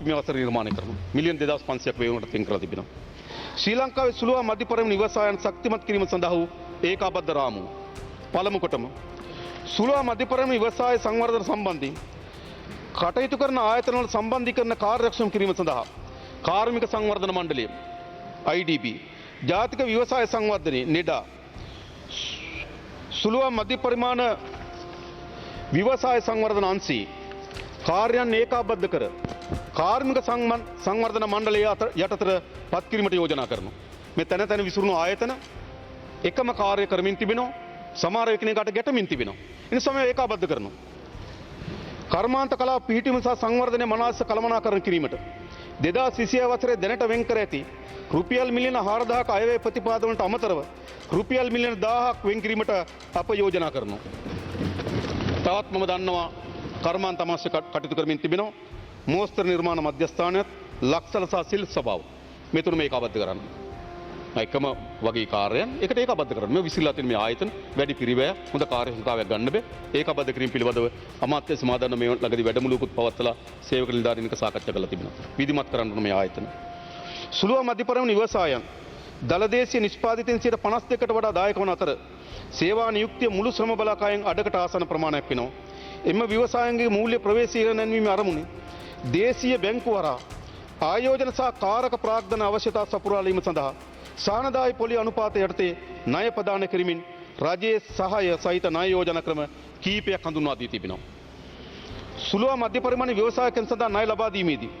මේ අවසර නිර්මාණය කරනවා. මිලියන 2500ක් වේගකට තින් කරලා තිබෙනවා. ශ්‍රී ලංකාවේ සුළු හා මධ්‍ය පරිමාණ ව්‍යවසායන් ශක්තිමත් කිරීම සඳහා වූ ඒකාබද්ධ රාමුව. පළමු කොටම සුළු හා මධ්‍ය පරිමාණ ව්‍යවසාය සංවර්ධන සම්බන්ධයෙන් කටයුතු කරන ආයතනවල සම්බන්ධීකරණ කාර්යක්ෂම කිරීම සඳහා කාර්මික සංවර්ධන මණ්ඩලය IDB ජාතික ව්‍යවසාය සංවර්ධනයේ NEDA සුළු හා මධ්‍ය පරිමාණ ව්‍යවසාය සංවර්ධන අංශී කාර්යයන් ඒකාබද්ධ කර කාර්මික සංවර්ධන මණ්ඩලය යටතට පත් කිරීමට යෝජනා කරනවා. මේ තැන තැන විසිරුණු ආයතන එකම කාර්ය කරමින් තිබෙනවා. සමහර එකිනෙකාට ගැටමින් තිබෙනවා. ඒ නිසා මේ ඒකාබද්ධ කරනවා. කර්මාන්ත කලාව පිහිටීම සහ සංවර්ධනය මනස කළමනාකරණය කිරීමට 2026 වසරේ දැනට වෙන් කර ඇති රුපියල් මිලියන 4000ක අයවැය ප්‍රතිපාදනට අමතරව රුපියල් මිලියන 1000ක් වෙන් කිරීමට අප යෝජනා කරනවා. තවත් මම දන්නවා කර්මාන්ත අමාත්‍ය කටයුතු කරමින් තිබෙනවා. මෝස්තර නිර්මාණ මධ්‍යස්ථානයත් ලක්සල සහ සිල් සභාව මේ තුන මේකාබද්ධ කරන්න. එකම වගේ කාර්යයන් එකට ඒකාබද්ධ කරන්න. මේ විසිරලා තියෙන මේ ආයතන වැඩි පිරිවැය හොඳ කාර්යක්ෂමතාවයක් ගන්න බෑ. ඒකාබද්ධ කිරීම පිළිබඳව අමාත්‍ය සමාදන්න මේ ළඟදී වැඩමුළුවකුත් පවත්වලා සේවක නිලධාරීන්ක සාකච්ඡා කරලා තිබෙනවා. විධිමත් කරන්න ඕන මේ ආයතන. සුළු හා මධ්‍ය පරිමාණ ව්‍යවසායන් දලදේශීය නිෂ්පාදිතයන් 52කට වඩා දායක වන අතර සේවා නියුක්තිය මුළු ශ්‍රම බලාකායෙන් අඩකට ආසන ප්‍රමාණයක් වෙනවා. එම ව්‍යවසායන්ගේ මූල්‍ය ප්‍රවේශීකරණය නැන්වීමේ අරමුණේ දේශීය බැංකු හරහා ආයෝජන සහ කාරක ප්‍රාග්ධන අවශ්‍යතා සපුරාලීම සඳහා සානදායි පොලි අනුපාතය යටතේ ණය ප්‍රදාන කිරීමෙන් රජයේ සහාය සහිත ණය යෝජනා ක්‍රම කීපයක් හඳුන්වා දී තිබෙනවා. සුළු හා මධ්‍ය පරිමාණ ව්‍යවසායකයන් සඳහා ණය ලබා දීමේදී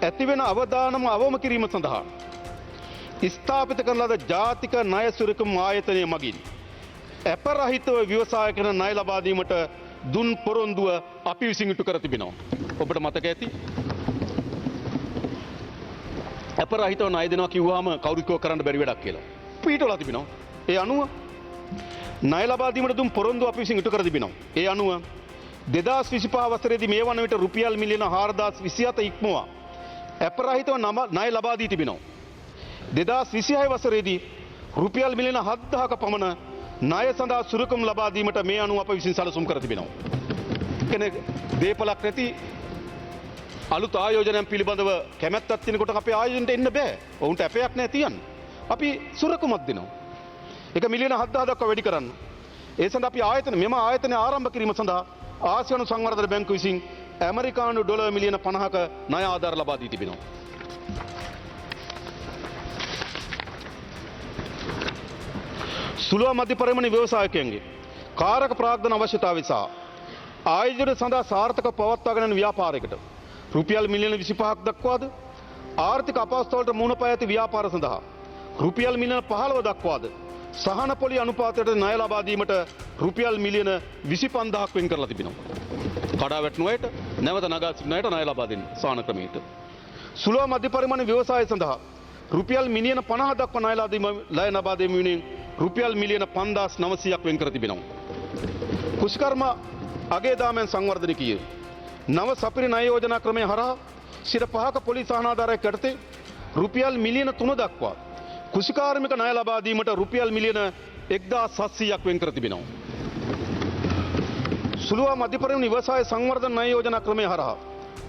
ඇතිවෙන අවදානම අවම කිරීම සඳහා ස්ථාපිත කරන ලද ජාතික ණය සුරකම් ආයතනය මගින් අපරහිතව ව්‍යවසායකයන් ණය ලබා දීමට දුන් පොරොන්දුව අපි විසින් ඉටු කර තිබෙනවා. ඔබට මතක ඇති අපරහිතව ණය දෙනවා කිව්වහම කවුරුත් කරන්න බැරි වැඩක් කියලා. පිටවලා තිබෙනවා. ඒ අනුව ණය ලබා දීමට දුන් පොරොන්දුව අපි විසින් ඉටු කර තිබෙනවා. ඒ අනුව 2025 වසරේදී මේ වන විට රුපියල් මිලියන 4027 ඉක්මවා අපරහිතව ණය ලබා දී තිබෙනවා. 2026 වසරේදී රුපියල් මිලියන 7000ක පමණ ණය සඳහා සුරකම් ලබා දීමට මේ අනුව අප විසින් සැලසුම් කර තිබෙනවා. කෙනෙක් දේපලක් නැති අලුත් ආයෝජනයන් පිළිබඳව කැමැත්තක් තියෙනකොට අපේ ආයෝජනට එන්න බෑ. ඔවුන්ට අපයක් නැහැ තියන්න. අපි සුරකමක් දෙනවා. ඒක මිලියන 7000 දක්වා වැඩි කරන්න. ඒ සඳහා අපි මෙම ආයතනය ආරම්භ කිරීම සඳහා ආසියානු සංවර්ධන බැංකුව විසින් ඇමරිකානු ඩොලර් මිලියන 50ක ණය ආධාර ලබා දී තිබෙනවා. සුළු මධ්‍ය පරිමාණ ව්‍යවසායකයන්ගේ කාරක ප්‍රාග්ධන අවශ්‍යතාවය සහ ආයෝජන සඳහා සාර්ථක පවත්වාගෙන යන ව්‍යාපාරයකට රුපියල් මිලියන 25ක් දක්වාද ආර්ථික අපහසුතාවලට මුහුණ පා ඇති ව්‍යාපාර සඳහා රුපියල් මිලියන 15 දක්වාද සහන පොලි අනුපාතයට ණය ලබා දීමට රුපියල් මිලියන 25000ක් වෙන් කරලා තිබෙනවා. කඩා වැටුණු අයට නැවත නගා සිටින අයට ණය ලබා දෙන්න සහන ක්‍රමයට. සුළු මධ්‍ය පරිමාණ ව්‍යවසාය සඳහා රුපියල් මිලියන 50 දක්වා ණය ලබා දීම වෙනුවෙන් රුපියල් මිලියන 5900ක් වෙන් කර තිබෙනවා. කුෂිකර්ම අගේ දාමෙන් සංවර්ධනය කීය. නව සපිරි ණය යෝජනා ක්‍රමය හරහා 5ක පොලිස් සහනාධාරයක් යටතේ රුපියල් මිලියන 3 දක්වා කුෂිකාර්මික ණය ලබා දීමට රුපියල් මිලියන 1700ක් වෙන් කර තිබෙනවා. සුළු හා මධ්‍ය පරිමාණ ව්‍යවසාය සංවර්ධන ණය යෝජනා ක්‍රමය හරහා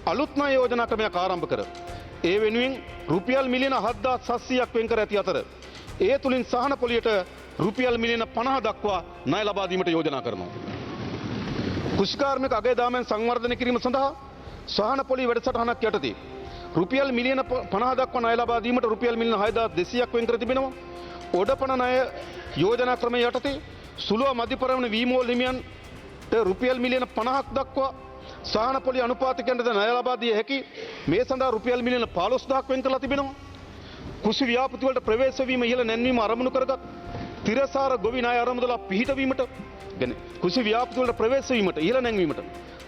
අලුත් ණය යෝජනා ක්‍රමයක් ආරම්භ කර ඒ වෙනුවෙන් රුපියල් මිලියන 7700ක් වෙන් කර ඇති අතර ඒ තුලින් සහන පොලියට රුපියල් මිලියන 50 දක්වා ණය ලබා දීමට යෝජනා කරනවා. කුෂිකාර්මික අගේ දාමෙන් සංවර්ධනය කිරීම සඳහා සහන පොලි වැඩසටහනක් යටතේ රුපියල් මිලියන 50 දක්වා ණය ලබා දීමට රුපියල් මිලියන 6200ක් වෙන් කර තිබෙනවා. ඔඩපණ ණය යෝජනා ක්‍රමය යටතේ සුළු මධ්‍ය පරිමාණ වීමෝල් හිමියන්ට රුපියල් මිලියන 50ක් දක්වා සහන පොලි අනුපාතිකයන්ට ණය ලබා දිය හැකි මේ සඳහා රුපියල් මිලියන 15000ක් වෙන් කරලා තිබෙනවා. කුසි ව්‍යාපෘති වලට ප්‍රවේශ වීම ඉහළ නැන්වීම අරමුණු කරගත් තිරසාර ගොවි ණය ආරමුදල පිහිටවීමට කුසි ව්‍යාපෘති වලට ප්‍රවේශ වීමට ඉහළ නැන්වීමට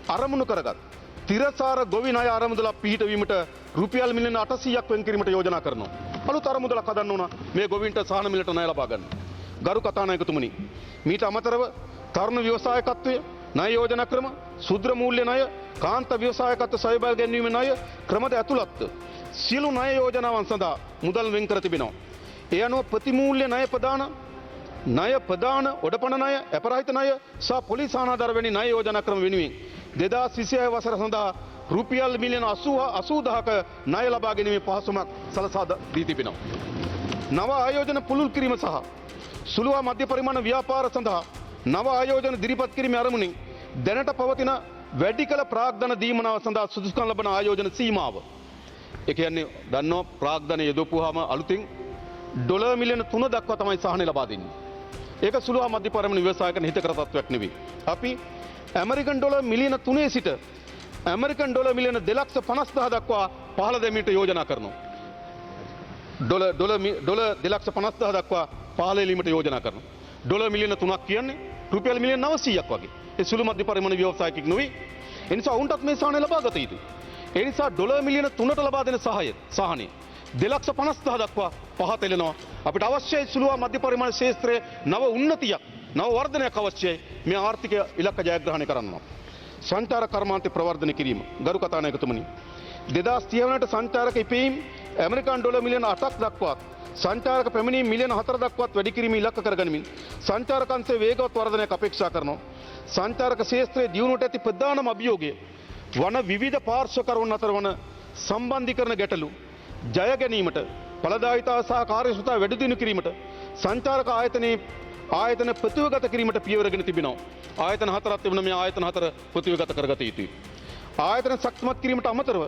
අරමුණු කරගත් තිරසාර ගොවි ණය ආරමුදල පිහිටවීමට රුපියල් මිලියන 800ක් වෙන් කිරීමට යෝජනා කරනවා. අලුත් අරමුදලක් හදන්න ඕන මේ ගොවීන්ට සහන මිලට ණය ලබා ගන්න. ගරු කතානායකතුමනි, මීට අමතරව තරුණ ව්‍යවසායකත්වය ණය යෝජනා ක්‍රම, ශුද්‍ර මූල්‍ය ණය, කාන්ත ව්‍යවසායකත්ව සවිබල් ගැන්වීමේ ණය ක්‍රමද ඇතුළත් සියලු ණය යෝජනාවන් සඳහා මුදල් වෙන් කර තිබෙනවා. ඒ අනුව ප්‍රතිමූල්‍ය ණය ප්‍රදාන, ඔඩපණ ණය, අපරාහිත ණය සහ පොලිස් ආනාධාර වැනි ණය යෝජනා ක්‍රම වෙනුවෙන් 2026 වසර සඳහා රුපියල් මිලියන 80,000ක ණය ලබා ගැනීමේ පහසුමක් සලසා දී තිබෙනවා. නව ආයෝජන පුළුල් කිරීම සහ සුළු හා මධ්‍ය පරිමාණ ව්‍යාපාර සඳහා නව ආයෝජන ඉදිරිපත් කිරීමේ අරමුණින් දැනට පවතින වැඩි කළ ප්‍රාග්ධන දීමනාව සඳහා සුදුසුකම් ලබන ආයෝජන සීමාව. ඒ කියන්නේ දන්නවා ප්‍රාග්ධන යොදවුවාම අලුතින් ඩොලර් මිලියන 3 දක්වා තමයි සහනය ලබා දෙන්නේ. ඒක සුළු හා මධ්‍ය පරිමාණ ව්‍යවසායකයන් හිතකර තත්ත්වයක් නෙවෙයි. අපි ඇමරිකන් ඩොලර් මිලියන 3 සිට ඇමරිකන් ඩොලර් මිලියන 2,50,000 දක්වා පහළ දැමීමට යෝජනා කරනවා. ඩොලර් 2,50,000 දක්වා පහළ එලීමට යෝජනා කරනවා. ඩොලර් මිලියන 3ක් කියන්නේ රුපියල් මිලියන 900ක් වගේ. ඒ සුළු මධ්‍ය පරිමාණ ව්‍යවසායකෙක් නෙවෙයි. ඒ නිසා උන්ටත් මේ සහනය ලබා ගත යුතුයි. ඒ නිසා ඩොලර් මිලියන 3ට ලබා දෙන සහනය 2,50,000 දක්වා පහත එළනවා. අපිට අවශ්‍යයි සුළු හා මධ්‍ය පරිමාණ ක්ෂේත්‍රයේ නව උන්නතියක්, නව වර්ධනයක් අවශ්‍යයි. මේ ආර්ථික ඉලක්ක ජයග්‍රහණය කරන්න. සංචාරක කර්මාන්තය ප්‍රවර්ධනය කිරීම. ගරු කතානායකතුමනි, 2030 වනට සංචාරක ඉපීම් ඇමරිකන් ඩොලර් මිලියන 8ක් දක්වාත් සංචාරක පැමිණීම් මිලියන 4 දක්වාත් වැඩි කිරීම ඉලක්ක කරගනිමින් සංචාරක අංශයේ වේගවත් වර්ධනයක් අපේක්ෂා කරනවා. සංචාරක ක්ෂේත්‍රයේ දියුණුවට ඇති ප්‍රධානම අභියෝගය වන විවිධ පාර්ශ්වකරුවන් අතර වන සම්බන්ධීකරණ ගැටලු ජය ගැනීමට ඵලදායීතාව සහ කාර්යක්ෂමතාව වැඩි දියුණු කිරීමට සංචාරක ආයතන ප්‍රතිවගත කිරීමට පියවරගෙන තිබෙනවා. ආයතන 4ක් තිබෙන මේ ආයතන 4 ප්‍රතිවගත කරගත යුතුයි. ආයතන ශක්තිමත් කිරීමට අමතරව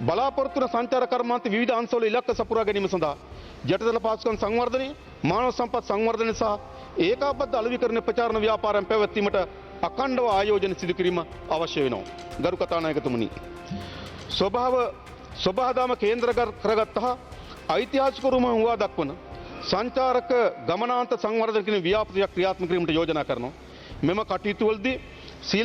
බලාපොරොත්තු වන සංචාර කර්මාන්ත විවිධ අංශවල ඉලක්ක සපුරා ගැනීම සඳහා යටිතල පහසුකම් සංවර්ධනය, මානව සම්පත් සංවර්ධනය සහ ඒකාබද්ධ අලෙවිකරණ ප්‍රචාරණ ව්‍යාපාරයන් පැවැත්වීමට අඛණ්ඩව ආයෝජන සිදු කිරීම අවශ්‍ය වෙනවා. ගරු කතානායකතුමනි, ස්වභාවදාම කේන්ද්‍ර කරගත් හා ඓතිහාසික උරුම හුවා දක්වන සංචාරක ගමනාන්ත සංවර්ධන කිරීම ව්‍යාපෘතියක් ක්‍රියාත්මක කිරීමට යෝජනා කරනවා. මෙම කටයුතු වලදී ශ්‍රී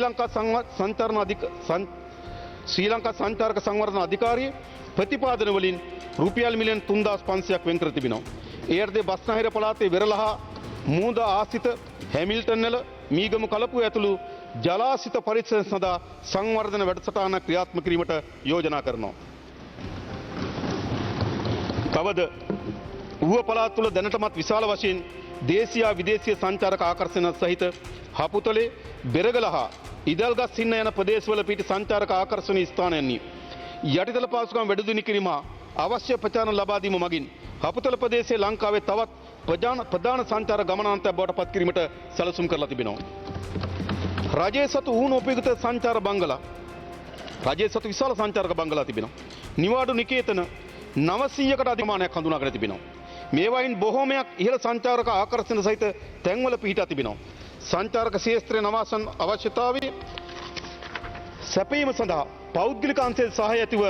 ලංකා සංචාරක සංවර්ධන අධිකාරිය ප්‍රතිපාදන වලින් රුපියල් මිලියන 3,500ක් වෙන් කර තිබෙනවා. ඒ අර්ථයේ බස්නාහිර පළාතේ වෙරළ හා මූද ආසිත හැමිල්ටන් වල මීගමු කලපුව ඇතුළු ජලාසිත පරිසර සඳහා සංවර්ධන වැඩසටහන ක්‍රියාත්මක කිරීමට යෝජනා කරනවා. තවද ඌව පළාත් තුළ දැනටමත් විශාල වශයෙන් දේශීය විදේශීය සංචාරක ආකර්ෂණ සහිත හපුතලේ බෙරගල හා ඉදල්ගස් හින්න යන ප්‍රදේශවල පිහිටි සංචාරක ආකර්ෂණීය ස්ථානයන්හි යටිතල පහසුකම් වැඩි දියුණු කිරීම අවශ්‍ය ප්‍රචාරණ ලබා දීම මගින් හපුතල ප්‍රදේශයේ ලංකාවේ තවත් ප්‍රධාන සංචාර ගමනාන්තයක් බවට පත් කිරීමට සැලසුම් කරලා තිබෙනවා. රජයේ සතු ඌණ උපයුක්ත සංචාර බංගලා රජයේ සතු විශාල සංචාරක බංගලා තිබෙනවා. නිවාඩු නිකේතන 900කට අධික මානයක් හඳුනාගෙන තිබෙනවා. මේවායින් බොහෝමයක් ඉහළ සංචාරක ආකර්ෂණ සහිත තැන්වල පිහිටා තිබෙනවා. සංචාරක ක්ෂේත්‍රයේ නවාසන් අවශ්‍යතාවය සැපීම සඳහා පෞද්ගලික අංශයේ සහාය ඇතිව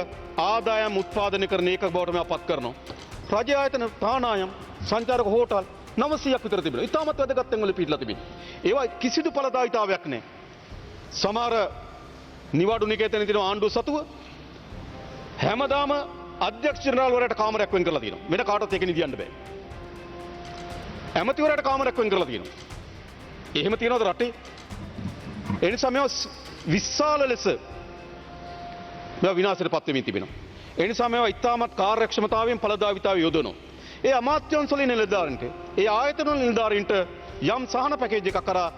ආදායම් උත්පාදනය කරන එකක බවට මෙයා පත් කරනවා. රජ ආයතන තානායම් සංචාරක හෝටල් 900ක් විතර තිබෙනවා. ඉතාමත් වැදගත් තැන්වල පිහිටලා තිබෙනවා. ඒවා කිසිදු ඵලදායීතාවයක් නැහැ. සමහර නිවාඩු නිකේතනයේ තියෙන ආණ්ඩුව සතුව හැමදාම අධ්‍යක්ෂ ජනරාල්වරයාට කාමරයක් වෙන් කරලා තියෙනවා. වෙන කාටවත් ඒක නිදියන්න බෑ. ඇමතිවරයාට කාමරයක් වෙන් කරලා තියෙනවා. එහෙම තියනවද රටේ? ඒ නිසා මේවා විශාල ලෙස මේවා විනාශයට පත් වෙමින් තිබෙනවා. ඒ නිසා මේවා ඉතාමත් කාර්යක්ෂමතාවයෙන් ඵලදායීතාවය යොදවනවා. ඒ අමාත්‍යංශවල නිලධාරීන්ට, ඒ ආයතන වල නිලධාරීන්ට යම් සහන පැකේජ් එකක් කරා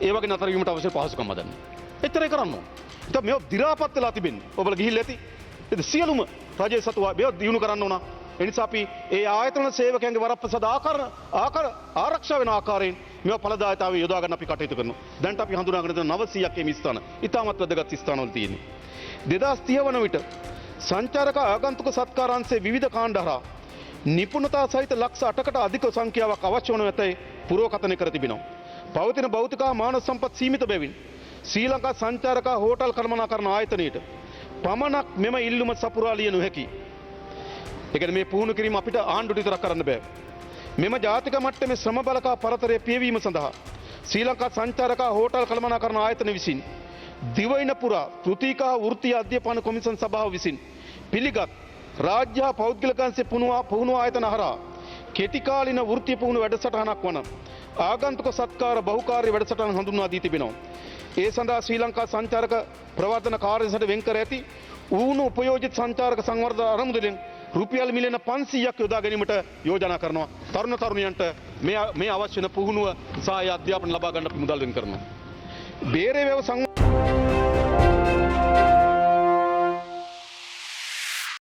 ඒ වගේ නතර වීමට අවශ්‍ය පහසුකම් හදන්න. එච්චරයි කරන්න ඕන. ඉතින් මේවා දි รา පත් වෙලා තිබෙන්නේ. ඔබලා ගිහිල්ලා ඇති. ඒ සියලුම රජයේ සතු මේවා දිනු කරන්න ඕන. ඒ නිසා අපි ඒ ආයතන සේවකයන්ගේ වරප්‍රසාද ආරක්ෂා වෙන ආකාරයෙන් මේවා ඵලදායීතාවය යොදා ගන්න අපි කටයුතු කරනවා. දැන්ට අපි හඳුනාගෙන තියෙන 900ක් මේ ස්ථාන. ඉතාමත් වැදගත් ස්ථානවල තියෙන්නේ. 2030 වන විට සංචාරක ආගන්තුක සත්කාරාංශයේ විවිධ කාණ්ඩ හරහා නිපුණතා සහිත ලක්ෂ 8කට අධික සංඛ්‍යාවක් අවශ්‍ය වන ඇතැයි පුරෝකථනය කර තිබෙනවා. පවතින භෞතික හා මානව සම්පත් සීමිත බැවින් ශ්‍රී ලංකා සංචාරක හෝටල් කළමනාකරණ ආයතනයේට පමණක් මෙම ඉල්ලුම සපුරා ලිය නොහැකි. ඒ කියන්නේ මේ පුහුණු කිරීම අපිට ආණ්ඩුවට විතරක් කරන්න බෑ. මෙම ජාතික මට්ටමේ ශ්‍රම බලකා පරතරය පියවීම සඳහා ශ්‍රී ලංකා සංචාරක හෝටල් කළමනාකරණ ආයතන විසින් දිවයින පුරා කෘතිකා වෘත්තීය අධ්‍යාපන කොමිසම් සභාව විසින් පිළිගත් රාජ්‍ය හා පෞද්ගලික අංශයේ පුහුණු ආයතන හරහා කෙටිකාලීන වෘත්තීය පුහුණු වැඩසටහනක් වන ආගන්තුක සත්කාර බහුකාර්ය වැඩසටහන හඳුන්වා දී තිබෙනවා. ඒ සඳහා ශ්‍රී ලංකා සංචාරක ප්‍රවර්ධන කාර්යසට වෙන් කර ඇති ඌණු උපයෝජිත සංචාරක සංවර්ධන අරමුදලෙන් රුපියල් මිලියන 500ක් යොදා ගැනීමට යෝජනා කරනවා. තරුණ තරුණියන්ට මේ අවශ්‍ය වෙන පුහුණුව සහ අධ්‍යාපන ලබා ගන්න අපි මුදල් වෙන් කරනවා. බේරේ වැව